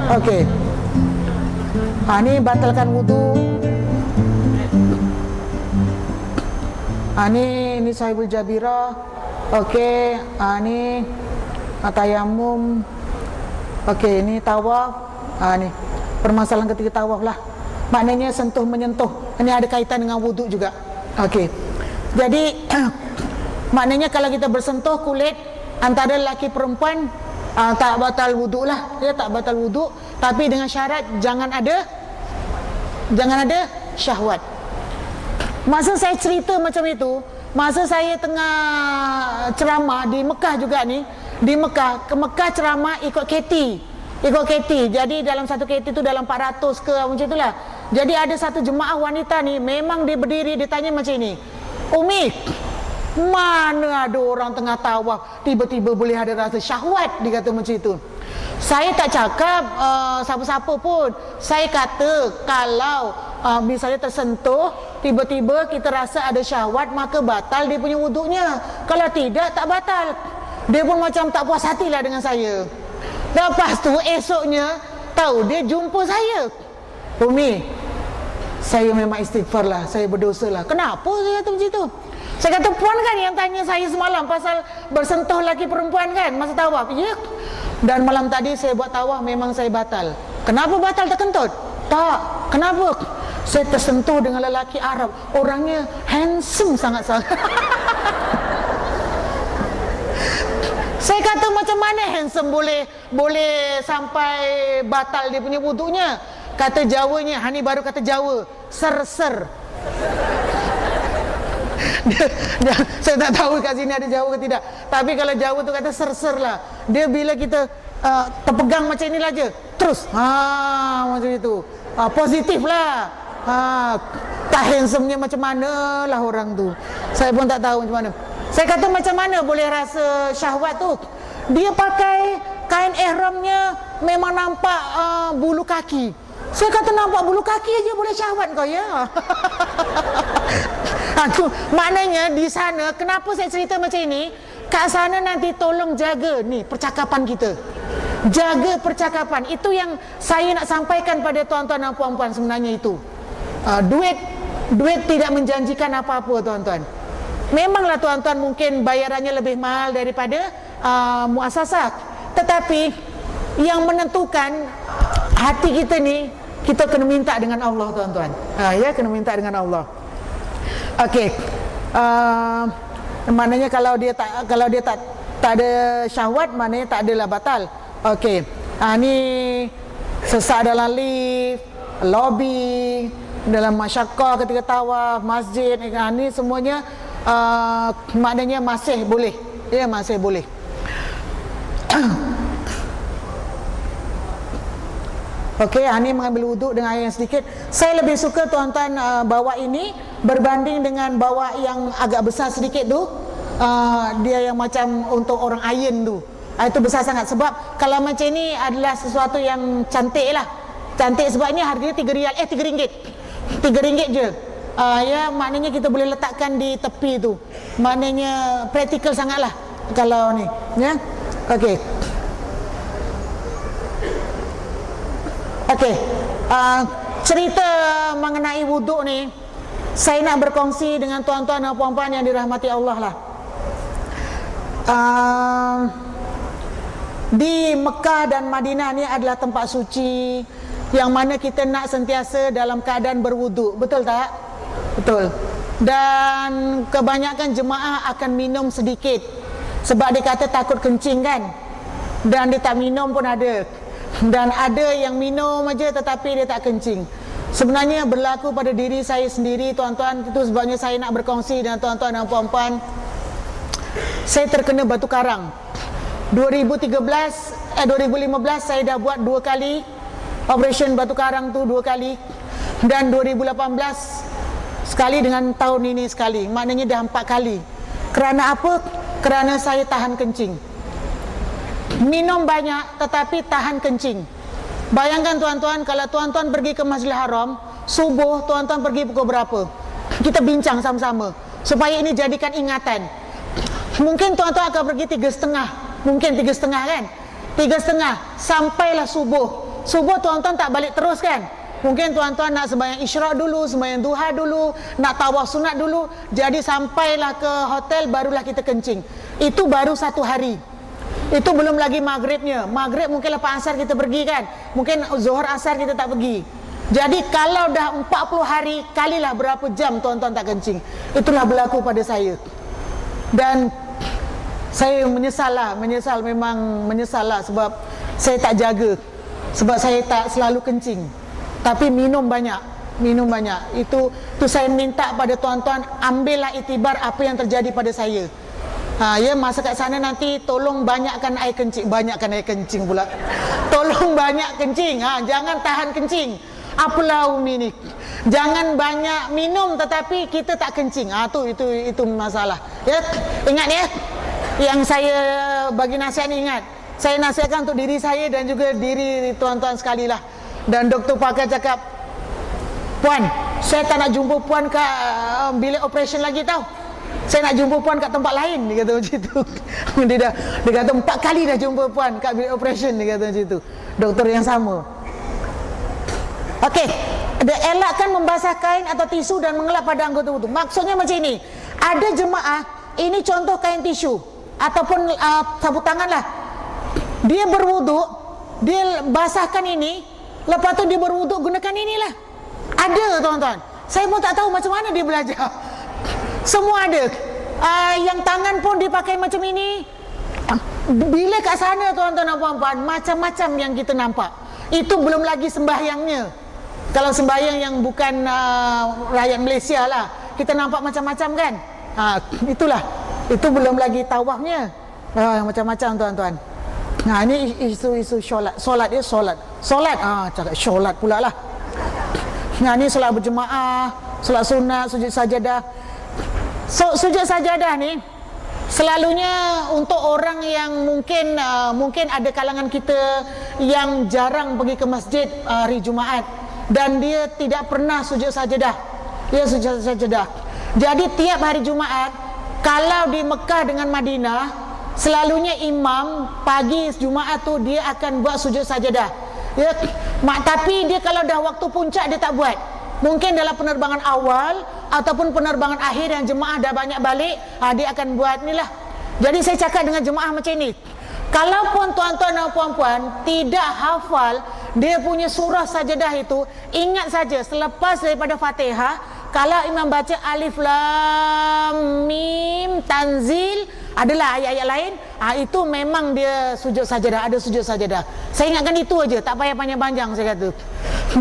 Okey. Ni batalkan wudu. Ni sahibul jabirah. Okey, ni tayamum. Okey, ni tawaf. Ni permasalahan ketiga tawaf lah. Maknanya sentuh menyentuh. Ini ada kaitan dengan wuduk juga. Okey. Jadi maknanya kalau kita bersentuh kulit antara lelaki perempuan, tak batal wuduk lah. Dia tak batal wuduk, tapi dengan syarat jangan ada syahwat. Masa saya cerita macam itu, masa saya tengah ceramah di Mekah juga ni, di Mekah, ke Mekah ceramah ikut KT. Jadi dalam satu KT tu dalam 400 ke macam itulah. Jadi ada satu jemaah wanita ni, memang dia berdiri, dia tanya macam ni, Umi, mana ada orang tengah tawaf tiba-tiba boleh ada rasa syahwat? Dia kata macam itu. Saya tak cakap siapa-siapa pun. Saya kata kalau misalnya tersentuh, tiba-tiba kita rasa ada syahwat, maka batal dia punya wuduknya. Kalau tidak, tak batal. Dia pun macam tak puas hatilah dengan saya. Lepas tu esoknya, tahu dia jumpa saya, Umi, saya memang istighfar lah, saya berdosa lah. Kenapa saya kata macam itu? Saya kata, puan kan yang tanya saya semalam pasal bersentuh lelaki perempuan kan masa tawaf? Ya. Dan malam tadi saya buat tawaf, memang saya batal. Kenapa batal, terkentut? Tak. Kenapa? Saya tersentuh dengan lelaki Arab, orangnya handsome sangat-sangat. Saya kata, macam mana handsome boleh sampai batal dia punya wuduknya? Kata Jawanya, ni baru kata Jawa, ser-ser. Saya tak tahu kat sini ada Jawa ke tidak, tapi kalau Jawa tu kata ser-ser lah. Dia bila kita terpegang macam inilah je, terus macam itu, positif lah. Tak handsome-nya macam mana lah orang tu, saya pun tak tahu macam mana. Saya kata, macam mana boleh rasa syahwat tu? Dia pakai kain ihramnya memang nampak bulu kaki. Saya kata, nampak bulu kaki aja boleh syahwat kau ya? Maknanya di sana, kenapa saya cerita macam ini? Kat sana nanti tolong jaga ni percakapan kita. Jaga percakapan. Itu yang saya nak sampaikan pada tuan-tuan dan puan-puan sebenarnya itu. Duit tidak menjanjikan apa-apa tuan-tuan. Memanglah tuan-tuan mungkin bayarannya lebih mahal daripada muasasah, tetapi yang menentukan hati kita ni, kita kena minta dengan Allah tuan-tuan. Ya, kena minta dengan Allah. Okey. Maknanya kalau dia tak ada syahwat, maknanya tak adalah batal. Okey. Ni sesak dalam lift, lobby, dalam masyaqqah ketika tawaf, masjid, ni semuanya maknanya masih boleh. Ya, masih boleh. Okey, ni mengambil wuduk dengan air yang sedikit. Saya lebih suka tuan-tuan bawa ini berbanding dengan bawa yang agak besar sedikit tu. Dia yang macam untuk orang iron tu. Itu besar sangat. Sebab kalau macam ini adalah sesuatu yang cantik lah. Cantik sebab ini harganya 3 rial. 3 ringgit. 3 ringgit je. Ya, maknanya kita boleh letakkan di tepi tu. Maknanya praktikal sangat lah kalau ni. Ya. Okey. Okey, cerita mengenai wuduk ni, saya nak berkongsi dengan tuan-tuan dan puan-puan yang dirahmati Allah lah. Di Mekah dan Madinah ni adalah tempat suci yang mana kita nak sentiasa dalam keadaan berwuduk, betul tak? Betul. Dan kebanyakan jemaah akan minum sedikit sebab dia kata takut kencing kan, dan dia tak minum pun ada. Dan ada yang minum aja tetapi dia tak kencing. Sebenarnya berlaku pada diri saya sendiri tuan-tuan. Itu sebabnya saya nak berkongsi dengan tuan-tuan dan puan-puan. Saya terkena batu karang 2015 saya dah buat 2 kali operation batu karang tu, 2 kali. Dan 2018 sekali, dengan tahun ini sekali. Maknanya dah 4 kali. Kerana apa? Kerana saya tahan kencing. Minum banyak tetapi tahan kencing. Bayangkan tuan-tuan, kalau tuan-tuan pergi ke Masjidil Haram subuh, tuan-tuan pergi pukul berapa? Kita bincang sama-sama supaya ini jadikan ingatan. Mungkin tuan-tuan akan pergi 3.30, mungkin 3.30 kan, 3.30 sampailah subuh. Subuh tuan-tuan tak balik terus kan? Mungkin tuan-tuan nak sembahyang isyraq dulu, sembahyang duha dulu, nak tawaf sunat dulu. Jadi sampailah ke hotel barulah kita kencing. Itu baru 1 hari. Itu belum lagi maghribnya. Maghrib mungkin lepas asar kita pergi kan. Mungkin zuhur asar kita tak pergi. Jadi kalau dah 40 hari, kalilah berapa jam tuan-tuan tak kencing. Itulah berlaku pada saya. Dan saya menyesal, memang menyesal lah sebab saya tak jaga. Sebab saya tak selalu kencing. Tapi minum banyak. Itu saya minta pada tuan-tuan, ambillah iktibar apa yang terjadi pada saya. Ya, masa kat sana nanti tolong banyakkan air kencing. Banyakkan air kencing pula. Tolong banyak kencing. Jangan tahan kencing. Apalah Umi ni. Jangan banyak minum tetapi kita tak kencing. Itu masalah. Ya, ingat ya. Yang saya bagi nasihat ni, ingat. Saya nasihatkan untuk diri saya dan juga diri tuan-tuan sekali lah. Dan Dr. Pakar cakap, Puan, saya tak nak jumpa Puan kat bilik operation lagi tau. Saya nak jumpa Puan kat tempat lain. Dia kata macam tu. Dia kata 4 kali dah jumpa Puan kat bilik operation. Dia kata macam tu. Doktor yang sama. Okey, elakkan membasah kain atau tisu dan mengelap pada anggota wudu. Maksudnya macam ini. Ada jemaah, ini contoh kain tisu ataupun sabut tangan lah. Dia berwudu, dia basahkan ini, lepas tu dia berwuduk gunakan inilah. Ada tuan-tuan. Saya pun tak tahu macam mana dia belajar. Semua ada. Yang tangan pun dipakai macam ini. Bila kat sana tuan-tuan dan puan-puan, macam-macam yang kita nampak. Itu belum lagi sembahyangnya. Kalau sembahyang yang bukan rakyat Malaysia lah, kita nampak macam-macam kan. Itulah. Itu belum lagi tawafnya. Macam-macam tuan-tuan. Ini isu solat dia solat. Cakap solat pula lah. Ini solat berjemaah, solat sunat, sujud sajadah. Sujud sajadah ni selalunya untuk orang yang mungkin ada kalangan kita yang jarang pergi ke masjid hari Jumaat dan dia tidak pernah sujud sajadah. Dia sujud sajadah. Jadi tiap hari Jumaat, kalau di Mekah dengan Madinah, selalunya imam pagi Jumaat tu dia akan buat sujud sajadah. Ya, tapi dia kalau dah waktu puncak dia tak buat. Mungkin dalam penerbangan awal ataupun penerbangan akhir yang jemaah dah banyak balik, dia akan buat ni lah. Jadi saya cakap dengan jemaah macam ni, kalaupun tuan-tuan dan puan-puan tidak hafal dia punya surah sajadah itu, ingat saja selepas daripada Fatihah, kalau imam baca Alif Lam Mim Tanzil, adalah ayat-ayat lain, itu memang dia sujud sajadah, ada sujud sajadah. Saya ingatkan itu aja, tak payah panjang-panjang saya kata.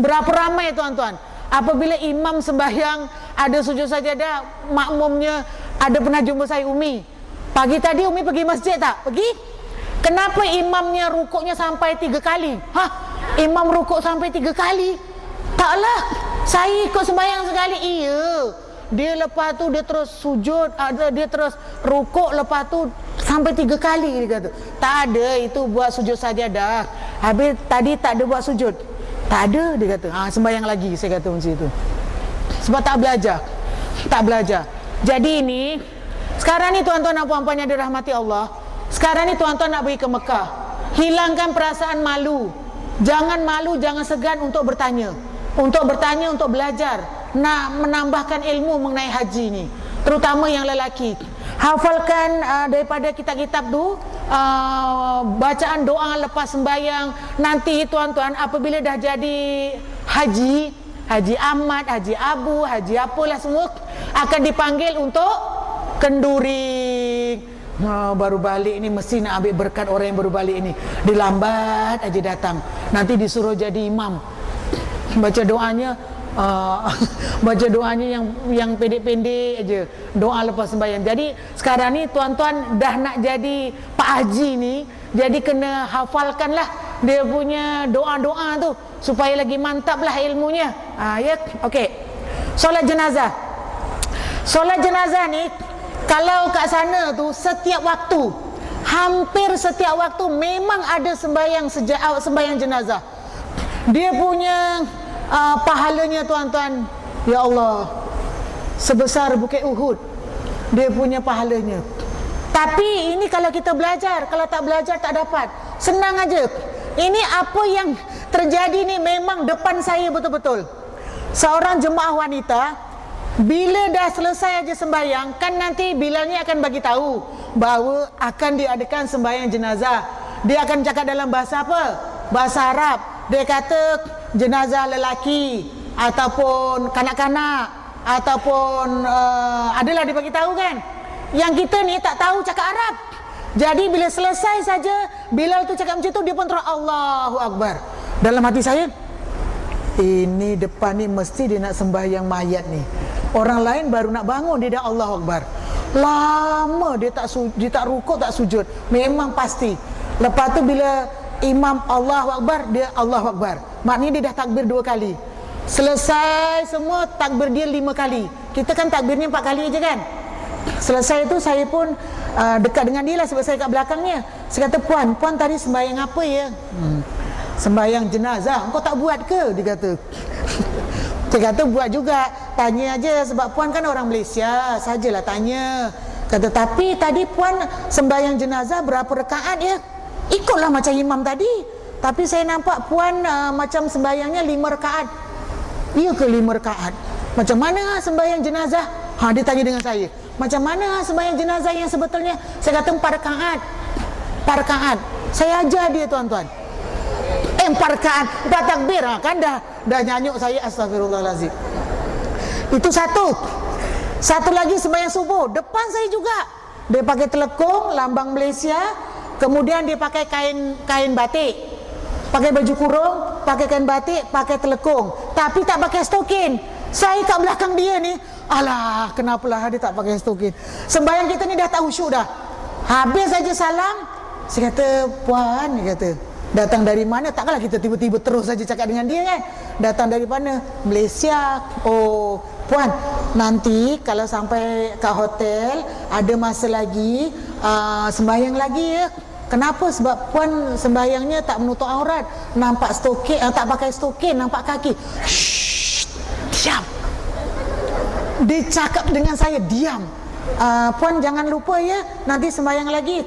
Berapa ramai tuan-tuan apabila imam sembahyang ada sujud sajadah, makmumnya ada. Pernah jumpa saya Umi, pagi tadi Umi pergi masjid tak? Pergi. Kenapa imamnya rukuknya sampai 3 kali? Imam rukuk sampai 3 kali? Taklah, saya ikut sembahyang sekali. Iya, dia lepas tu dia terus sujud, dia terus rukuk, lepas tu sampai 3 kali. Dia kata tak ada, itu buat sujud sajadah. Habis tadi tak ada buat sujud. Tak ada, dia kata. Sembahyang lagi, saya kata macam itu. Sebab tak belajar. Jadi ini sekarang ni tuan-tuan dan puan-puan yang dirahmati Allah, sekarang ni tuan-tuan nak pergi ke Mekah, hilangkan perasaan malu. Jangan malu, jangan segan untuk bertanya, untuk belajar, nak menambahkan ilmu mengenai haji ni, terutama yang lelaki. Hafalkan daripada kitab-kitab tu, bacaan doa lepas sembahyang. Nanti tuan-tuan apabila dah jadi Haji Ahmad, Haji Abu, Haji apalah semua, akan dipanggil untuk kenduri. Baru balik ni mesti nak ambil berkat orang yang baru balik ni. Dilambat aja datang, nanti disuruh jadi imam. Baca doanya yang pendek-pendek aja, doa lepas sembahyang. Jadi sekarang ni tuan-tuan dah nak jadi Pak Haji ni, jadi kena hafalkanlah dia punya doa-doa tu supaya lagi mantaplah ilmunya. Ya, okey. Solat jenazah. Solat jenazah ni kalau kat sana tu setiap waktu, hampir setiap waktu memang ada sembahyang jenazah. Dia punya pahalanya tuan-tuan, ya Allah, sebesar Bukit Uhud dia punya pahalanya. Tapi ini kalau kita belajar, kalau tak belajar tak dapat. Senang aja. Ini apa yang terjadi ni memang depan saya betul-betul. Seorang jemaah wanita, bila dah selesai aja sembahyang, kan nanti Bilalnya akan bagi tahu bahawa akan diadakan sembahyang jenazah. Dia akan cakap dalam bahasa apa? Bahasa Arab. Dia kata jenazah lelaki ataupun kanak-kanak ataupun adalah dia bagi tahu kan. Yang kita ni tak tahu cakap Arab. Jadi bila selesai saja Bilal tu cakap macam tu, dia pun terus Allahu Akbar. Dalam hati saya, ini depan ni mesti dia nak sembahyang mayat ni. Orang lain baru nak bangun, dia dah Allahu Akbar. Lama dia tak rukuk, tak sujud. Memang pasti. Lepas tu bila imam Allahu Akbar, dia Allahu Akbar. Maknanya dia dah takbir 2 kali. Selesai semua takbir dia 5 kali. Kita kan takbirnya 4 kali je kan. Selesai tu saya pun dekat dengan dia lah, sebab saya kat belakangnya. Saya kata, puan tadi sembahyang apa ya? Sembahyang jenazah. Engkau tak buat ke? Dia kata. Saya kata buat juga. Tanya aja sebab puan kan orang Malaysia, sajalah tanya. Kata, tapi tadi puan sembahyang jenazah berapa rakaat ya? Ikutlah macam imam tadi. Tapi saya nampak puan macam sembahyangnya 5 rakaat. Iya ke 5 rakaat? Macam mana sembahyang jenazah? Dia tanya dengan saya. Macam mana sembahyang jenazah yang sebetulnya? Saya kata 4 rakaat. 4 rakaat. Saya ajar dia tuan-tuan. 4 rakaat, 4 takbir kan dah nyanyuk saya, astagfirullahalazim. Itu satu lagi sembahyang subuh depan saya juga. Dia pakai telekung lambang Malaysia, kemudian dia pakai kain batik, pakai baju kurung, pakai kain batik, pakai telekung, tapi tak pakai stokin. Saya kat belakang dia ni, alah kenapalah dia tak pakai stokin. Sembahyang kita ni dah tak khusyuk dah. Habis saja salam, saya kata, puan, dia kata, datang dari mana? Takkanlah kita tiba-tiba terus saja cakap dengan dia kan. Datang dari mana? Malaysia. Oh, puan, nanti kalau sampai ke hotel ada masa lagi sembahyang lagi ya. Kenapa? Sebab puan sembahyangnya tak menutup aurat, nampak stokin, tak pakai stokin, nampak kaki. Shh, diam. Dia cakap dengan saya, diam. Puan jangan lupa ya, nanti sembahyang lagi.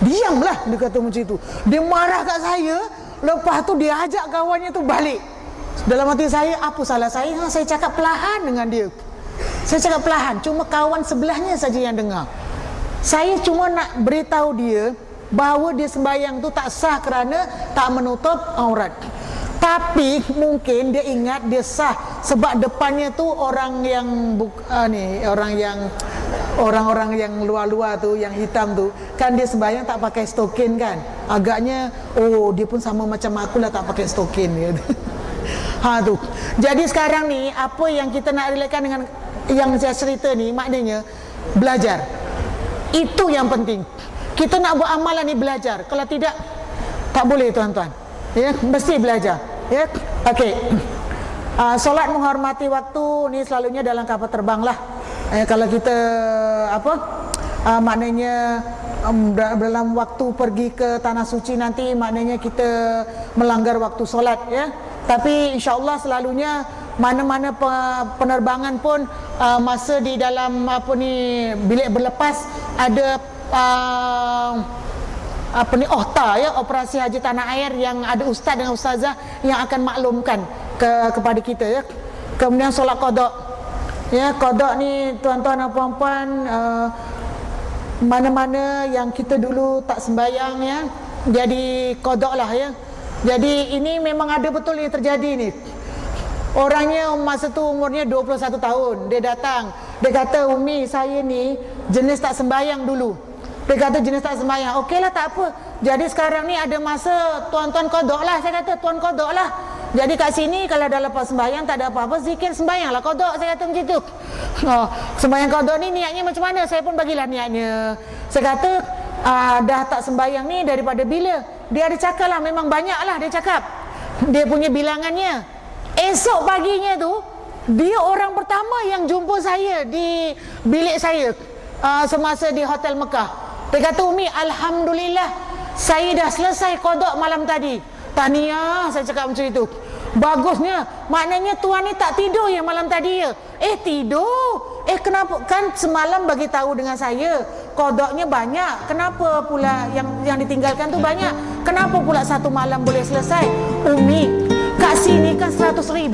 Diamlah, dia kata macam itu. Dia marah kat saya. Lepas tu dia ajak kawannya tu balik. Dalam hati saya, apa salah saya? Saya cakap perlahan dengan dia. Saya cakap perlahan, cuma kawan sebelahnya saja yang dengar. Saya cuma nak beritahu dia bahawa dia sembahyang tu tak sah kerana tak menutup aurat. Tapi mungkin dia ingat dia sah sebab depannya tu orang yang orang-orang yang luar-luar tu, yang hitam tu, kan dia sembahyang tak pakai stokin kan. Agaknya dia pun sama macam aku lah, tak pakai stokin gitu. Tu. Jadi sekarang ni apa yang kita nak relatekan dengan yang saya cerita ni, maknanya belajar. Itu yang penting. Kita nak buat amalan ni belajar. Kalau tidak, tak boleh tuan-tuan. Ya, mesti belajar. Ya, okey. Solat menghormati waktu ni selalunya dalam kapal terbang lah. Kalau kita maknanya dalam waktu pergi ke tanah suci nanti, maknanya kita melanggar waktu solat ya. Tapi insya-Allah selalunya mana-mana penerbangan pun masa di dalam bilik berlepas ada OHTA ya, operasi haji tanah air, yang ada ustaz dan ustazah yang akan maklumkan kepada kita ya. Kemudian solat qada. Ya, qada ni tuan-tuan dan puan-puan, mana-mana yang kita dulu tak sembahyang ya, jadi qada lah ya. Jadi ini memang ada betul yang terjadi ni. Orangnya masa tu umurnya 21 tahun. Dia datang, dia kata, Umi, saya ni jenis tak sembahyang dulu. Dia kata jenis tak sembahyang. Okeylah, tak apa. Jadi sekarang ni ada masa tuan-tuan qada lah. Saya kata tuan qada lah. Jadi kat sini kalau dah lepas sembahyang tak ada apa-apa, zikir sembahyang lah qada. Saya kata macam tu. Sembahyang qada ni niatnya macam mana? Saya pun bagilah niatnya. Saya kata dah tak sembahyang ni daripada bila? Dia ada cakap lah, memang banyak lah dia cakap. Dia punya bilangannya. Esok paginya tu, dia orang pertama yang jumpa saya di bilik saya semasa di Hotel Mekah. Dia kata, Umi, alhamdulillah saya dah selesai qada malam tadi. Tahniah, saya cakap macam itu. Bagusnya, maknanya tuan ni tak tidur ya malam tadi ya. Tidur. Kenapa? Kan semalam bagi tahu dengan saya Kodoknya banyak. Kenapa pula yang ditinggalkan tu banyak? Kenapa pula satu malam boleh selesai? Umi, kat sini kan 100,000